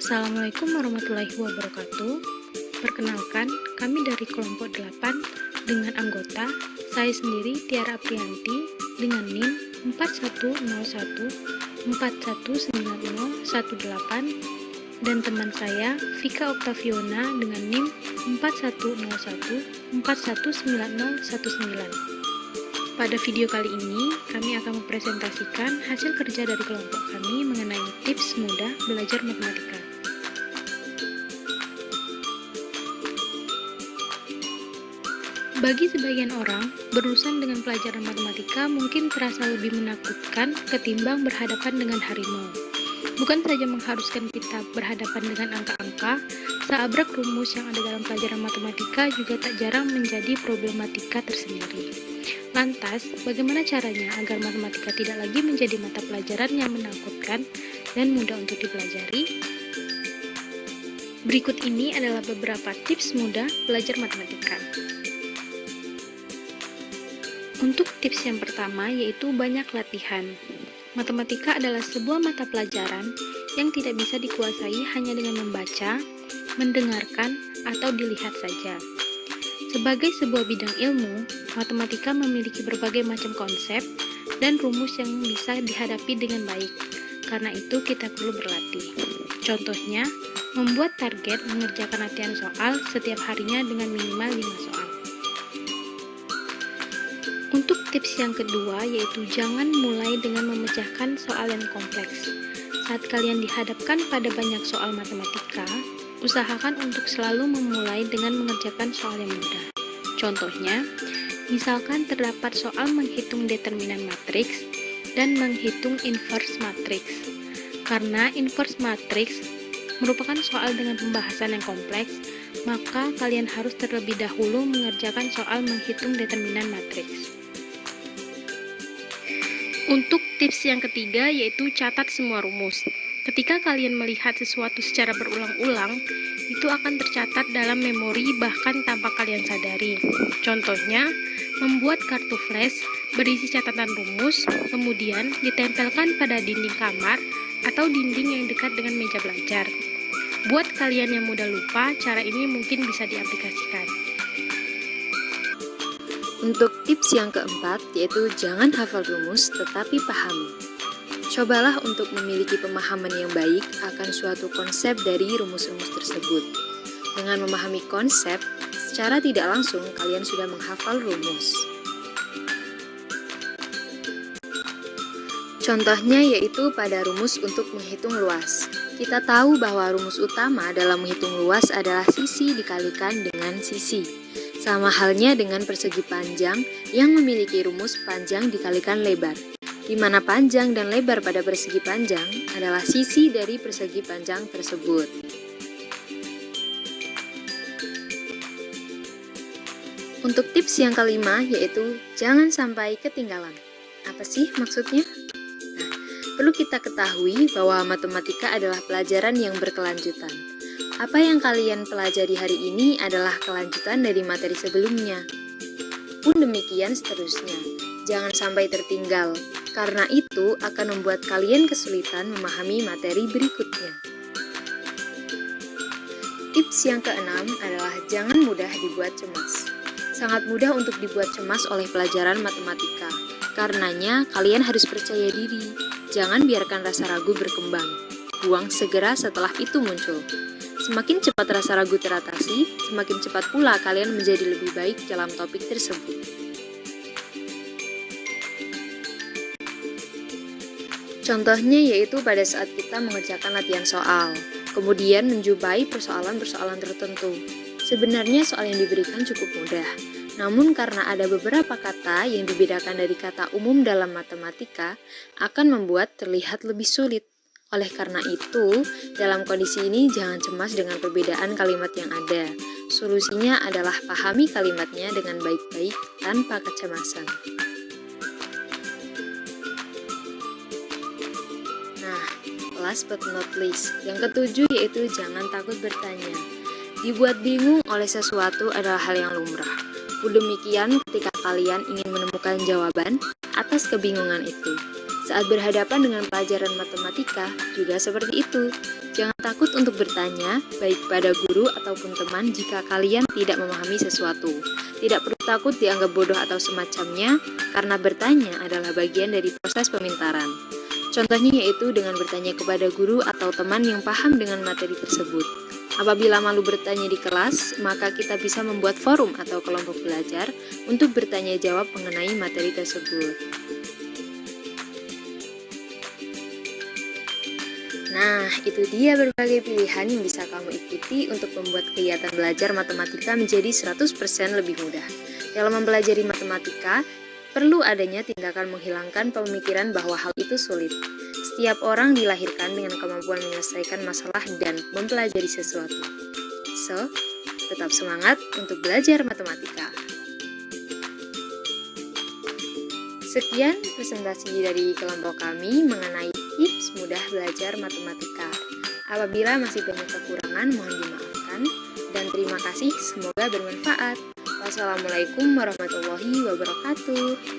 Assalamualaikum warahmatullahi wabarakatuh. Perkenalkan, kami dari kelompok 8 dengan anggota saya sendiri Tiara Aprianti dengan NIM 4101 419018 dan teman saya Vika Oktaviona dengan NIM 4101 419019. Pada video kali ini, kami akan mempresentasikan hasil kerja dari kelompok kami mengenai tips mudah belajar matematika. Bagi sebagian orang, berurusan dengan pelajaran matematika mungkin terasa lebih menakutkan ketimbang berhadapan dengan harimau. Bukan saja mengharuskan kita berhadapan dengan angka-angka, seabrek rumus yang ada dalam pelajaran matematika juga tak jarang menjadi problematika tersendiri. Lantas, bagaimana caranya agar matematika tidak lagi menjadi mata pelajaran yang menakutkan dan mudah untuk dipelajari? Berikut ini adalah beberapa tips mudah belajar matematika. Untuk tips yang pertama yaitu banyak latihan. Matematika adalah sebuah mata pelajaran yang tidak bisa dikuasai hanya dengan membaca, mendengarkan, atau dilihat saja. Sebagai sebuah bidang ilmu, matematika memiliki berbagai macam konsep dan rumus yang bisa dihadapi dengan baik. Karena itu kita perlu berlatih. Contohnya, membuat target mengerjakan latihan soal setiap harinya dengan minimal 5 soal. Untuk tips yang kedua yaitu jangan mulai dengan memecahkan soal yang kompleks. Saat kalian dihadapkan pada banyak soal matematika, usahakan untuk selalu memulai dengan mengerjakan soal yang mudah. Contohnya, misalkan terdapat soal menghitung determinan matriks dan menghitung inverse matriks. Karena inverse matriks merupakan soal dengan pembahasan yang kompleks, maka kalian harus terlebih dahulu mengerjakan soal menghitung determinan matriks. Untuk tips yang ketiga yaitu catat semua rumus. Ketika kalian melihat sesuatu secara berulang-ulang, itu akan tercatat dalam memori bahkan tanpa kalian sadari. Contohnya, membuat kartu flash berisi catatan rumus, kemudian ditempelkan pada dinding kamar atau dinding yang dekat dengan meja belajar. Buat kalian yang mudah lupa, cara ini mungkin bisa diaplikasikan. Untuk tips yang keempat, yaitu jangan hafal rumus tetapi pahami. Cobalah untuk memiliki pemahaman yang baik akan suatu konsep dari rumus-rumus tersebut. Dengan memahami konsep, secara tidak langsung kalian sudah menghafal rumus. Contohnya yaitu pada rumus untuk menghitung luas. Kita tahu bahwa rumus utama dalam menghitung luas adalah sisi dikalikan dengan sisi. Sama halnya dengan persegi panjang yang memiliki rumus panjang dikalikan lebar, di mana panjang dan lebar pada persegi panjang adalah sisi dari persegi panjang tersebut. Untuk tips yang kelima yaitu jangan sampai ketinggalan. Apa sih maksudnya? Nah, perlu kita ketahui bahwa matematika adalah pelajaran yang berkelanjutan. Apa yang kalian pelajari hari ini adalah kelanjutan dari materi sebelumnya. Pun demikian seterusnya. Jangan sampai tertinggal, karena itu akan membuat kalian kesulitan memahami materi berikutnya. Tips yang keenam adalah jangan mudah dibuat cemas. Sangat mudah untuk dibuat cemas oleh pelajaran matematika. Karenanya, kalian harus percaya diri. Jangan biarkan rasa ragu berkembang. Buang segera setelah itu muncul. Semakin cepat rasa ragu teratasi, semakin cepat pula kalian menjadi lebih baik dalam topik tersebut. Contohnya yaitu pada saat kita mengerjakan latihan soal, kemudian menjumpai persoalan-persoalan tertentu. Sebenarnya soal yang diberikan cukup mudah, namun karena ada beberapa kata yang dibedakan dari kata umum dalam matematika, akan membuat terlihat lebih sulit. Oleh karena itu, dalam kondisi ini jangan cemas dengan perbedaan kalimat yang ada. Solusinya adalah pahami kalimatnya dengan baik-baik tanpa kecemasan. Nah, last but not least, yang ketujuh yaitu jangan takut bertanya. Dibuat bingung oleh sesuatu adalah hal yang lumrah. Demikian ketika kalian ingin menemukan jawaban atas kebingungan itu. Saat berhadapan dengan pelajaran matematika, juga seperti itu. Jangan takut untuk bertanya, baik pada guru ataupun teman jika kalian tidak memahami sesuatu. Tidak perlu takut dianggap bodoh atau semacamnya, karena bertanya adalah bagian dari proses pemintaran. Contohnya yaitu dengan bertanya kepada guru atau teman yang paham dengan materi tersebut. Apabila malu bertanya di kelas, maka kita bisa membuat forum atau kelompok belajar untuk bertanya jawab mengenai materi tersebut. Nah, itu dia berbagai pilihan yang bisa kamu ikuti untuk membuat kegiatan belajar matematika menjadi 100% lebih mudah. Dalam mempelajari matematika, perlu adanya tindakan menghilangkan pemikiran bahwa hal itu sulit. Setiap orang dilahirkan dengan kemampuan menyelesaikan masalah dan mempelajari sesuatu. So, tetap semangat untuk belajar matematika. Sekian presentasi dari kelompok kami mengenai tips mudah belajar matematika. Apabila masih banyak kekurangan, mohon dimaafkan. Dan terima kasih, semoga bermanfaat. Wassalamualaikum warahmatullahi wabarakatuh.